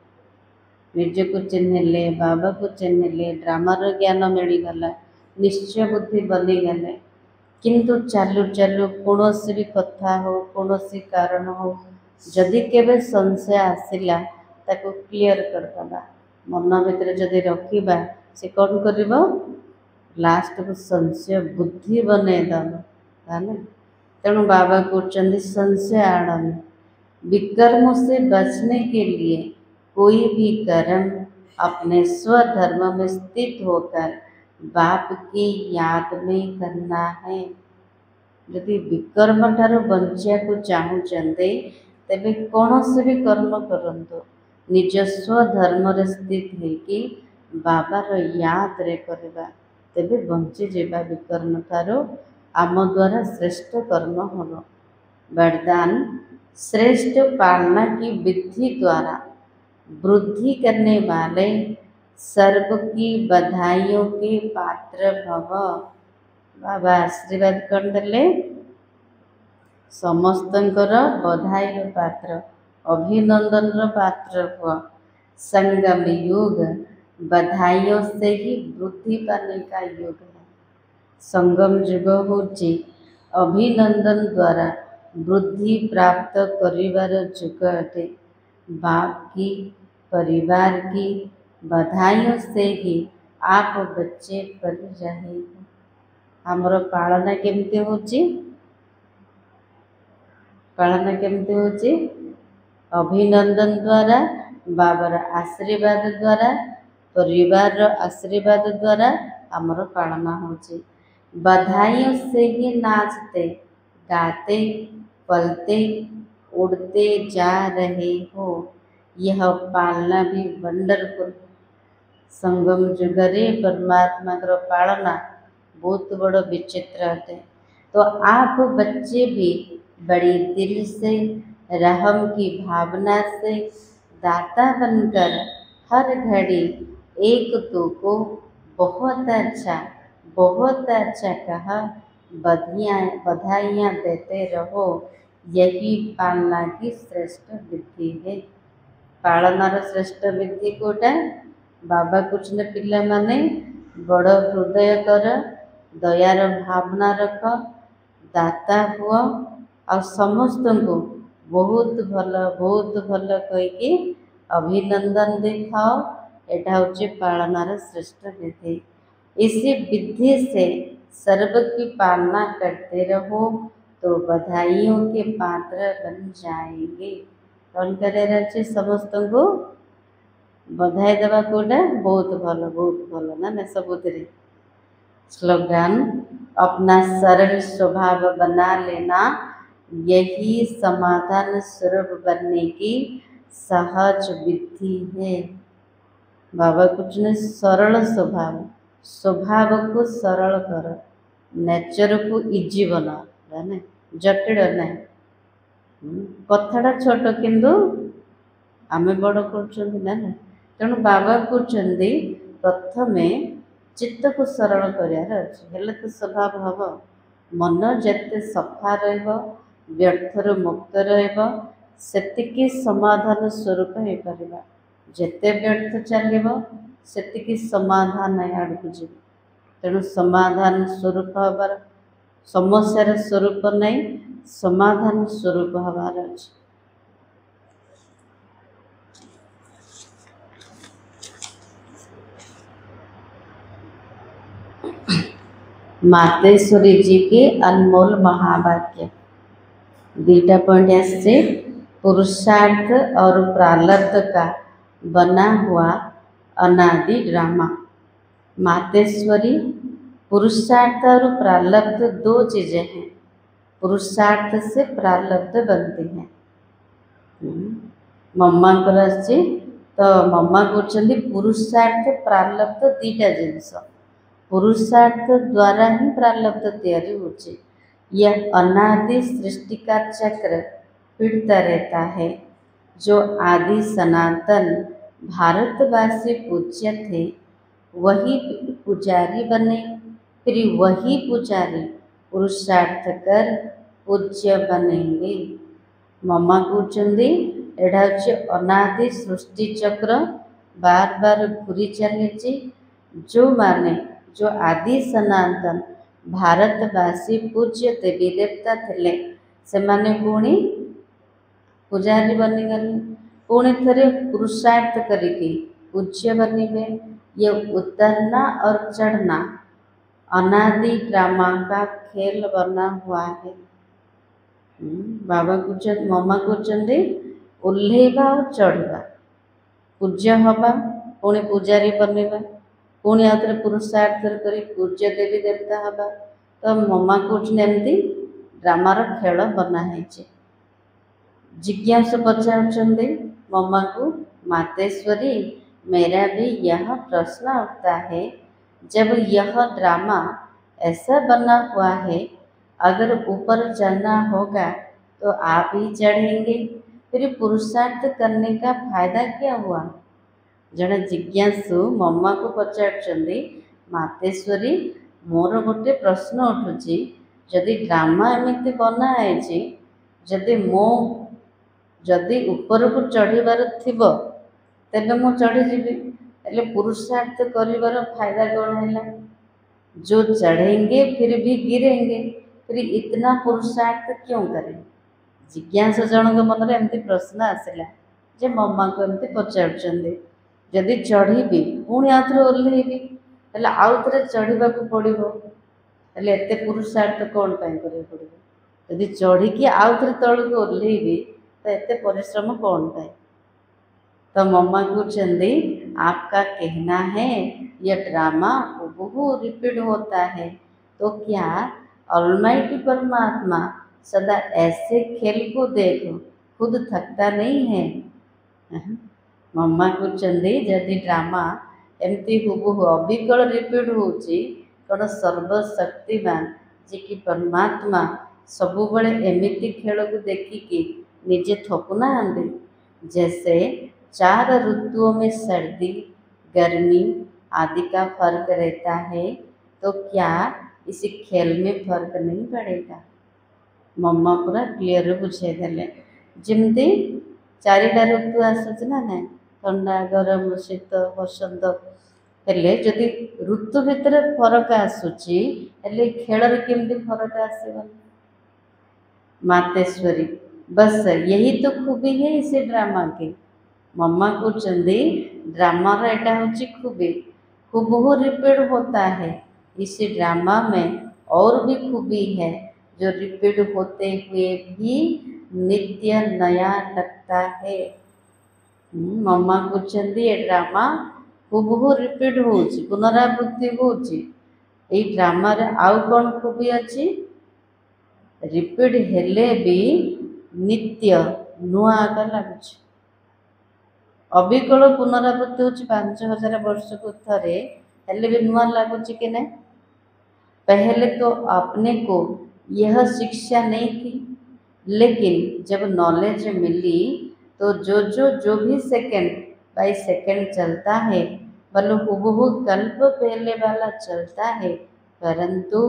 ନିଜକୁ ଚିହ୍ନିଲେ, ବାବାକୁ ଚିହ୍ନିଲେ, ଡ୍ରାମାର ଜ୍ଞାନ ମିଳିଗଲା, ନିଶ୍ଚୟ ବୁଦ୍ଧି ବନିଗଲେ। କିନ୍ତୁ ଚାଲୁ ଚାଲୁ କୌଣସି ବି କଥା ହଉ, କୌଣସି କାରଣ ହଉ, ଯଦି କେବେ ସଂଶୟ ଆସିଲା ତାକୁ କ୍ଲିଅର କରିଦେବା। ମନ ଭିତରେ ଯଦି ରଖିବା ସେ କ'ଣ କରିବ? ଲାଷ୍ଟକୁ ସଂଶୟ ବୁଦ୍ଧି ବନେଇଦେବ। ତାହେଲେ ତେଣୁ ବାବା କହୁଛନ୍ତି संशय आड़न, विकर्म से बचने के लिए कोई भी कर्म अपने स्वधर्म में स्थित होकर बाप की याद में करना है। यदि विकर्म ठारू बंचियाकु चाहूचंदे तेबे कौनसी भी कर्म करंतु निज स्वधर्म रे स्थित होइकि बाबार याद रे करबा, तेबे बंची जेबा विकर्म ठारू आम द्वारा श्रेष्ठ कर्म होगा। वरदान, श्रेष्ठ पालना की विधि द्वारा वृद्धि करने वाले सर्व की बधाइयों के पात्र भव। बाबा आशीर्वाद कर देले, समस्तंकर बधाई पात्र, अभिनंदन पात्र हुआ। संगम योग बधाइयों से ही वृद्धि पाने का योग है। संगम युग होची अभिनंदन द्वारा वृद्धि प्राप्त करिवार युग अटे। बाप की, परिवार की बधाइयों से ही आप बच्चे बन जाएंगे। हमरो पालना केमती होची? पालना केमती होची? अभिनंदन द्वारा, बाबार आशीर्वाद द्वारा, परिवार आशीर्वाद द्वारा हमर पालना होची। बधाइयों से ही नाचते, गाते, पलते, उड़ते जा रहे हो। यह पालना भी वंडरफुल। संगम जुगरे परमात्मा का पालना बहुत बड़ा विचित्र है। तो आप बच्चे भी बड़ी दिल से, रहम की भावना से दाता बनकर हर घड़ी एक तो को बहुत अच्छा कहा बधाइयाँ देते रहो। यही पालना की श्रेष्ठ विधि है। पालनार श्रेष्ठ विधि कोटा? बाबा कुछ न पिला माने बड़ हृदय कर, दयार भावना रख, दाता हुआ और समस्त को बहुत भल कहीकि अभिनंदन दिखाओ। एटा हूँ पालनार श्रेष्ठ विधि। इसी विधि से सर्व की पालना करते रहो तो बधाइयों के पात्र बन जाएंगे। कौन करे समस्त को बधाई देवा कोटा? बहुत भल ना सबुतरे। स्लोगन, अपना सरल स्वभाव बना लेना यही समाधान स्वरूप बनने की सहज विधि है। बाबा कुछ ने सरल स्वभाव को सरल कर, नेचर को इजी बना, जाने जटिल नहीं। कथाटा छोट किंतु आमे बड़ कर ना। तेणु बाबा कहते प्रथमे चित्त को सरल करार अच्छे तो स्वभाव हम। मन जिते सफा व्यर्थर मुक्त रतिकी समाधान स्वरूप हो पार। जिते व्यर्थ चलो से समाधान आड़ को जी। तेणु समाधान स्वरूप हबार, समस्यार स्वरूप नहीं, समाधान स्वरूप हबार अच्छे। मातेश्वरी जी के अनमोल महावाक्य। दीटा पॉइंट ऐसे, पुरुषार्थ और प्रारब्ध का बना हुआ अनादि ड्रामा। मातेश्वरी, पुरुषार्थ और प्रारब्ध दो चीज़ें हैं। पुरुषार्थ से प्रारब्ध बनती हैं। मम्मा तो मम्मा कहते पुरुषार्थ प्रारब्ध दीटा जिनस। पुरुषार्थ द्वारा ही प्रारब्ध तैयारी होची। यह अनादि सृष्टि का चक्र पीड़ता रहता है। जो आदि सनातन भारतवासी पूज्य थे वही पुजारी बने, फिर वही पुजारी पुरुषार्थ कर पूज्य बनेंगे। मम्मा कहते एटा हूँ अनादि सृष्टि चक्र बार बार घूरी चली जो माने जो आदि सनातन भारतवासी पूज्य देवी देवता थे से माने पुणी पूजारी बनीगले पुणी थे पुरुषार्थ करके पूज्य बनवे। ये उतरना और चढ़ना अनादि ड्रामा का खेल बना हुआ है। बाबा कहते मम्मा कहते ओह्लैवा और चढ़वा पूज्य हवा पुणी पूजारी बनवा पुणी आउे पुरुषार्थ कर पूज्य देवी देवता हवा। तो मम्मा कहते एमती ड्रामार खेल बनाई। जिज्ञासु पचारुंट मम्मा को मातेश्वरी मेरा भी यह प्रश्न उठता है जब यह ड्रामा ऐसा बना हुआ है अगर ऊपर चढ़ना होगा तो आप ही चढ़ेंगे फिर पुरुषार्थ करने का फायदा क्या हुआ। जड़े जिज्ञासु मम्मा को पचारुंट मातेश्वरी मोर गोटे प्रश्न उठुची जदि ड्रामा एमती बनाई जदि मो जदि ऊपर को चढ़ार थी तेल मु चढ़ीजी हेल्ले पुरुषार्थ कर फायदा कौन है। जो चढ़ेंगे फिर भी गिरेंगे फिर इतना पुरुषार्थ क्यों करें। जिज्ञासा जनक मन में एमती प्रश्न आसला जे मम्मा को एमती पचारुंट जदि चढ़ी पुणी आउे ओह्लैबी हेल्ले आउ थे चढ़ा पड़ो हेल्ले एते पुरुषार्थ कौन पाई कर पड़ो। यदि चढ़ी आउ थे तौक ओह्लैबी तो एते परिश्रम कौन पाए। तो मम्मा कहते आपका कहना है यह ड्रामा हूबहू रिपीट होता है तो क्या ऑलमाइटी परमात्मा सदा ऐसे खेल को देखो खुद थकता नहीं है। मम्मा कहते जदि ड्रामा एमती हूबहू अविकल रिपीट होची कौन सर्वशक्तिमान जे कि परमात्मा सबु बड़े एमिति खेल को देखिकी निजे थकुना। जैसे 4 ऋतुओं में सर्दी गर्मी आदि का फर्क रहता है तो क्या इस खेल में फर्क नहीं पड़ेगा। मम्मा पूरा क्लीयर बुझेदेले जमती 4टा ऋतु आसूना ना ठंडा गरम शीत बसंत हेल्ले जदि ऋतु भितर फरक आसूची हेल्ले खेल केमती फरक आसबनी। मातेश्वरी बस यही तो खूबी है इस ड्रामा की। मम्मा कहते ड्रामार एटा हूँ खूबी हूबहू रिपीट होता है। इस ड्रामा में और भी खूबी है जो रिपीट होते हुए भी नित्य नया लगता है। मम्मा कहते ये ड्रामा हूबहू रिपीट हो पुनरावृत्ति हो ड्रामार आउ कौन खूबी अच्छी रिपीट हेले भी नित्य नुआ आगा लगुच। अविकल पुनरावृत्ति हो 5000 वर्ष को थरे हेले भी नुआ लगुच कि नहीं। पहले तो अपने को यह शिक्षा नहीं थी लेकिन जब नॉलेज मिली तो जो भी सेकंड बाय सेकंड चलता है मतलब हूबहू कल्प पहले वाला चलता है परंतु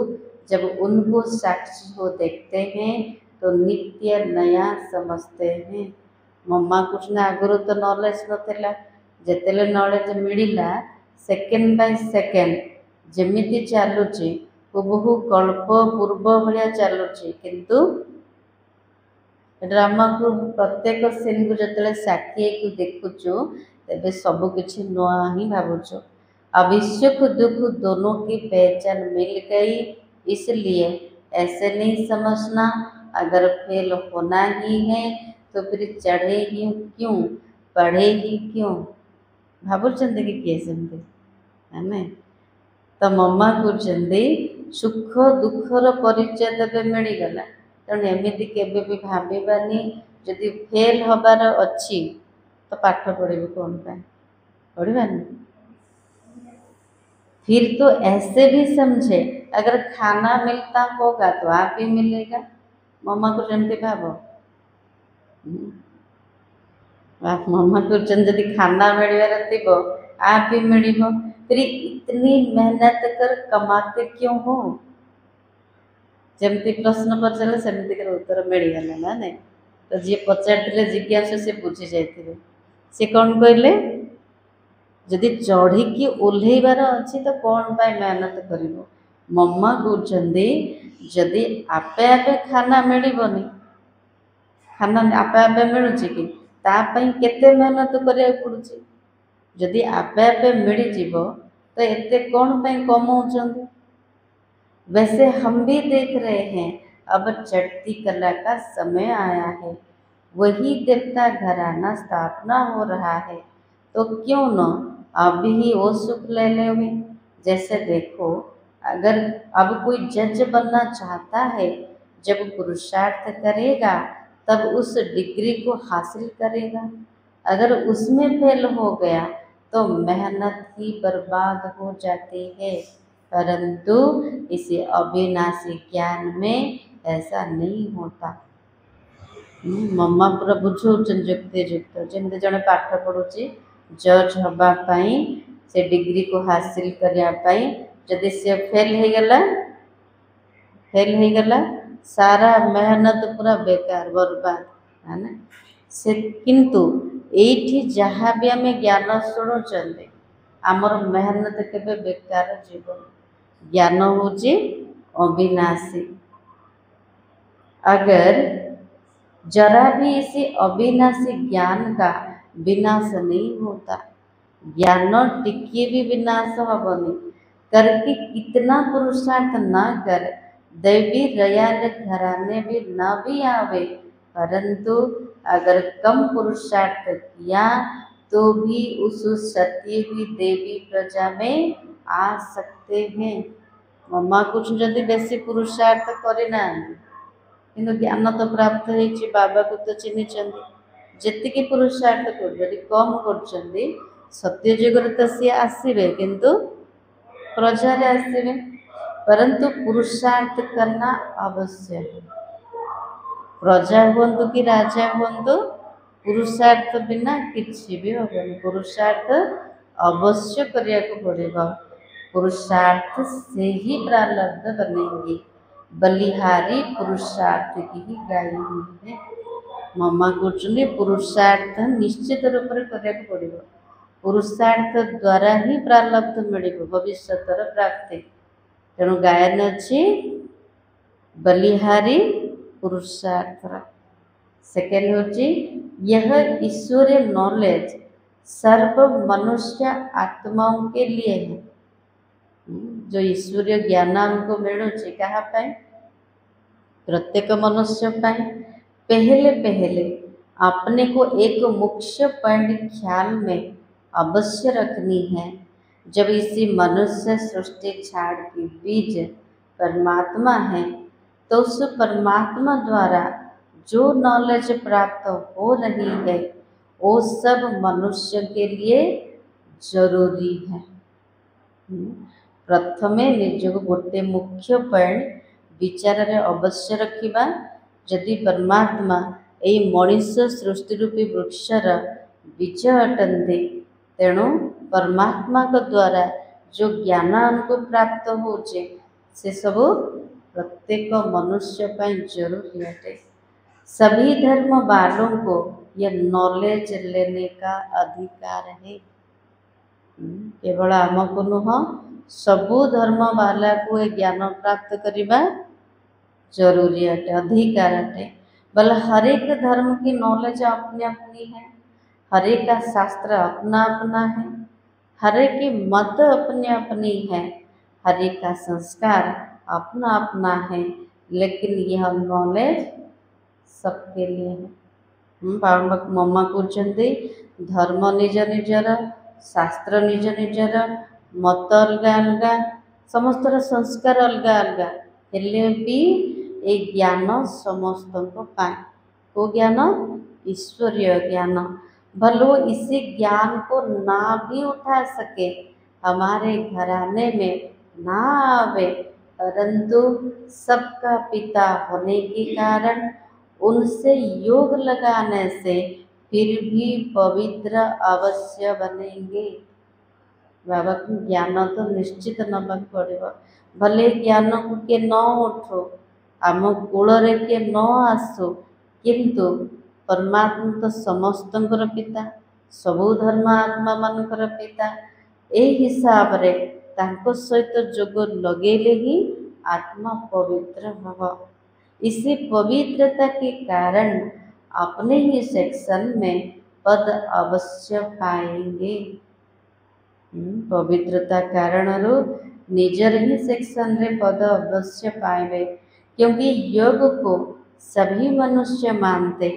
जब उनको साक्षी को देखते हैं तो नित्य नया समझते हैं। मम्मा कुछ ना आगुरी तो नॉलेज नाला जिते नॉलेज मिलला सेकेंड बाय सेकेंड जमीती चलुची हूबहू कल्प पूर्व भाया चलुची किंतु ड्रामा को प्रत्येक सीन को जो साक्षी को देखुचु तेरे सबकि नुआ ही भावुचु। अब सुख दुख दोनों की पहचान मिल गई इसलिए ऐसे नहीं समझना अगर फेल होना ही है तो फिर चढ़े ही क्यों पढ़े ही क्यों भावुंट कि किए सेमती है ना। तो मम्मा कहते सुख दुखर परिचय तेरे मिलगला तेणु एमती केवे भी भावानी जदि फेल हबार अच्छी तो पाठ पढ़े कौन पाए पढ़ानी। फिर तो ऐसे भी समझे अगर खाना मिलता होगा तो आप ही मिलेगा। मम्मा को जमती भाव मम्मा को जदि खाना मिलवार थी आप ही मिल फिर इतनी मेहनत कर कमाते क्यों हो। जमती प्रश्न पचारे सेमती उत्तर मिलगला ना नहीं। तो जी पचार जिज्ञासु से बुझी जाते सी कौन कहले जदि चढ़ी ओह्लैबार अच्छी तो कौन पाई मेहनत कर। मम्मा कहते जदि आपे आपे खाना मिलबनी, खाना आपे आपे मिलूँ कि तापाई केते मेहनत करा पड़ुची। जदि आपे आपे मिलଯିव तो एते कौन पाई कमाउछंती। वैसे हम भी देख रहे हैं अब चढ़ती कला का समय आया है, वही देवता घराना स्थापना हो रहा है, तो क्यों न अब ही वो सुख ले लेंगे। जैसे देखो, अगर अब कोई जज बनना चाहता है, जब पुरुषार्थ करेगा तब उस डिग्री को हासिल करेगा। अगर उसमें फेल हो गया तो मेहनत ही बर्बाद हो जाती है। परंतु इसे अविनाशी ज्ञान में ऐसा नहीं होता। मम्मा पूरा बुझाऊँ जुक्ति जुक्त जमी जड़े पाठ पढ़ुची जज हाँपाई से डिग्री को हासिल करने जदि सी फेल हो गला सारा मेहनत पूरा बेकार बर्बाद है ना। से किंतु एठी जहाँ भी आम ज्ञान शुणुचंदे आमर मेहनत केबे बेकार जीवन। ज्ञान होची अविनाशी। अगर जरा भी इसी अविनाशी ज्ञान का विनाश नहीं होता, ज्ञान टिके भी विनाश हबनी। करके कितना पुरुषार्थ न कर दैवी रयाल घराने भी न भी आवे, परंतु अगर कम पुरुषार्थ किया तो भी उस सती हुई देवी प्रजा में आ सकते हैं। मम्मा कुछ जदि बेसी पुरुषार्थ करना किंतु ज्ञान तो प्राप्त होती, बाबा को तो चिन्ह जी पुरुषार्थ कर कम कर सत्य जुगर तो सी आसवे किंतु प्रजार आसवे, परंतु पुरुषार्थ करना आवश्यक। प्रजा हूँ कि राजा हूँ पुरुषार्थ बिना किसी भी हेनी। पुरुषार्थ अवश्य करने को पड़ेगा। पुरुषार्थ से ही प्रारब्ध बनेंगे। बलिहारी पुरुषार्थ की ही गाय हुई है। मम्मा कहते पुरुषार्थ निश्चित रूप से करने को पड़ेगा। पुरुषार्थ द्वारा ही प्रारब्ध मिल भविष्यतर प्राप्ति। तेणु गायन अच्छी बलिहारी पुरुषार्थ। सेकेंड होची यह ईश्वरीय नॉलेज सर्व मनुष्य आत्माओं के लिए है। जो ईश्वरीय ज्ञान हमको मिलूँ क्या प्रत्येक मनुष्य पाए। पहले पहले अपने को एक मुख्य पॉइंट ख्याल में अवश्य रखनी है। जब इसी मनुष्य सृष्टि छाड़ की बीज परमात्मा है, तो उस परमात्मा द्वारा जो नॉलेज प्राप्त हो रही है वो सब मनुष्य के लिए जरूरी है। प्रथमे निज को गोटे मुख्य पॉइंट विचार रे अवश्य रखिबा। यदि परमात्मा यही मनुष्य सृष्टि रूपी वृक्षर बीज अटंती, तेणु परमात्मा के द्वारा जो ज्ञान हमको प्राप्त होचे से सब प्रत्येक मनुष्य पर जरूरी है। सभी धर्म वालों को यह नॉलेज लेने का अधिकार है। केवल आमको नुह सबू धर्म वाला को ये ज्ञान प्राप्त करने जरूरी अटे, अधिकार अटे। बोले हर एक धर्म की नॉलेज अपनी अपनी है, हर एक का शास्त्र अपना अपना है, हर एक की मत अपनी अपनी है, हर एक का संस्कार अपना अपना है, लेकिन यह नॉलेज सबके लिए है। मम्मा कहते धर्म निज निजर, शास्त्र निज निजर, मत अलग अलग, समस्त संस्कार अलग अलग, हेले भी ये ज्ञान समस्त को ज्ञान ईश्वरीय ज्ञान। भले वो इसी ज्ञान को ना भी उठा सके, हमारे घराने में ना आवे, परंतु सबका पिता होने के कारण उनसे योग लगाने से फिर भी पवित्र अवश्य बनेंगे। बाबा को ज्ञान तो निश्चित नवा पड़ेगा। भले ज्ञान को के न उठो, आम कूल के न आसो, किंतु परमात्मा तो समस्तंकर पिता, सबु धर्म आत्मा मानकर पिता। ए हिसाब रे तांको सहित जोग लगेले ही आत्मा पवित्र होगा। इसी पवित्रता के कारण अपने ही सेक्शन में पद अवश्य पाएंगे। पवित्रता कारण निजर ही सेक्शन रे पद अवश्य पाएंगे, क्योंकि योग को सभी मनुष्य मानते।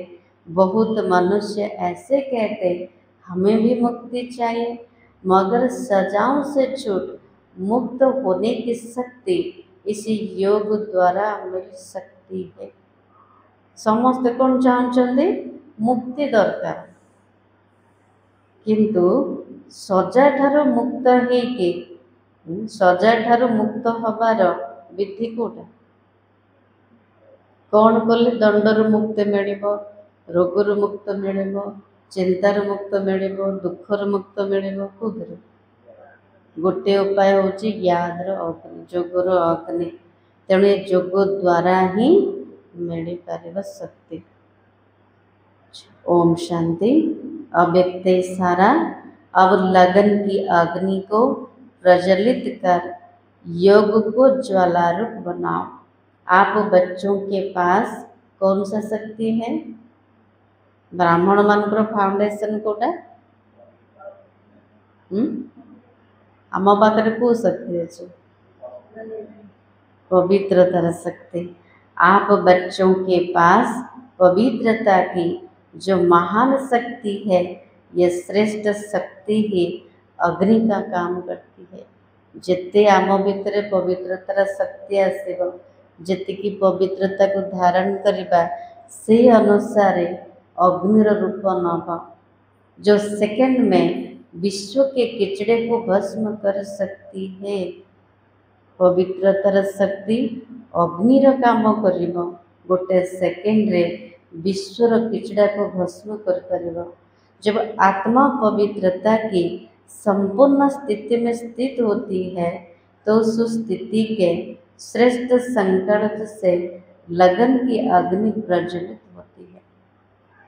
बहुत मनुष्य ऐसे कहते हमें भी मुक्ति चाहिए, मगर सजाओं से छूट मुक्त होने की शक्ति इसी योग द्वारा मिल सकती है। समस्ते कौन चाहते मुक्ति दरकार, किंतु सजा ठारो मुक्त है सजा ठारो मुक्त हबार विधि कोटा कौन कले दंडर मुक्ति मिलिबो, रोगर मुक्त मिलिबो, चिंतार मुक्त मिलिबो, दुखर मुक्त मिलिबो। कोथरे गोटे उपाय होची ज्ञानर अग्नि, जोगर अग्नि। तेणु जोग द्वारा ही मिल पारिबा शक्ति। ओम शांति। अब इतने सारा अब लगन की अग्नि को प्रज्वलित कर योग को ज्वालारूप बनाओ। आप बच्चों के पास कौन सा शक्ति है? ब्राह्मण मानकर फाउंडेशन कोटा आम पाखे को शक्ति अच्छे? पवित्रतार शक्ति। आप बच्चों के पास पवित्रता की जो महान शक्ति है, ये श्रेष्ठ शक्ति ही अग्नि का काम करती है। जिते आम भितर पवित्रतार शक्ति आसब, जी पवित्रता को धारण करवा से अनुसार अग्निर रूप नब, जो सेकंड में विश्व के किचड़े को भस्म कर सकती है। पवित्रतार शक्ति अग्निर काम कर गोटे सेकेंड रे विश्वर किचड़ा को भस्म कर पारिबो। जब आत्मा पवित्रता की संपूर्ण स्थिति में स्थित होती है, तो उस स्थिति के श्रेष्ठ संकल्प से लगन की अग्नि प्रज्वलित होती है।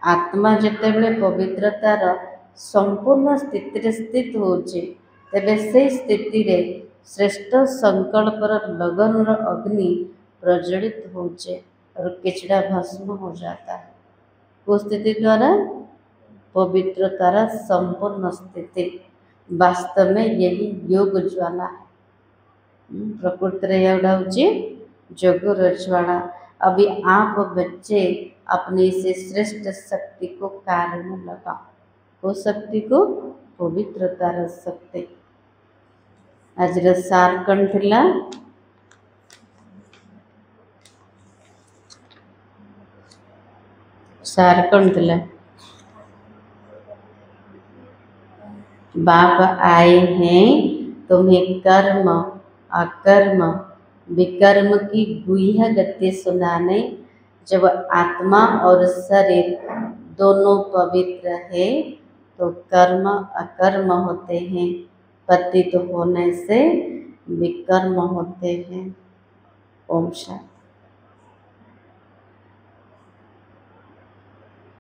आत्मा जितेबले पवित्रतार संपूर्ण स्थिति स्थित होचे, तेबे से स्थिति रे श्रेष्ठ संकल्पर लगन अग्नि प्रज्वलित होचे और किचड़ा भस्म हो जाता है। उस स्थिति द्वारा पवित्रतार संपूर्ण स्थिति वास्तव में यही योग ज्वाला है। प्रकृति एवढा होची जोगर ज्वाला। अभी आप बच्चे अपने इसे श्रेष्ठ शक्ति को कार्य में लगाओ। उस शक्ति को पवित्रतार शक्ति। आज सार कण थिला सार कौन थिला? बाप आए हैं तुम्हें कर्म अकर्म विकर्म की गुह्य गति सुनाने। जब आत्मा और शरीर दोनों पवित्र है, तो कर्म अकर्म होते हैं, पतित होने से विकर्म होते हैं। ओम शांति।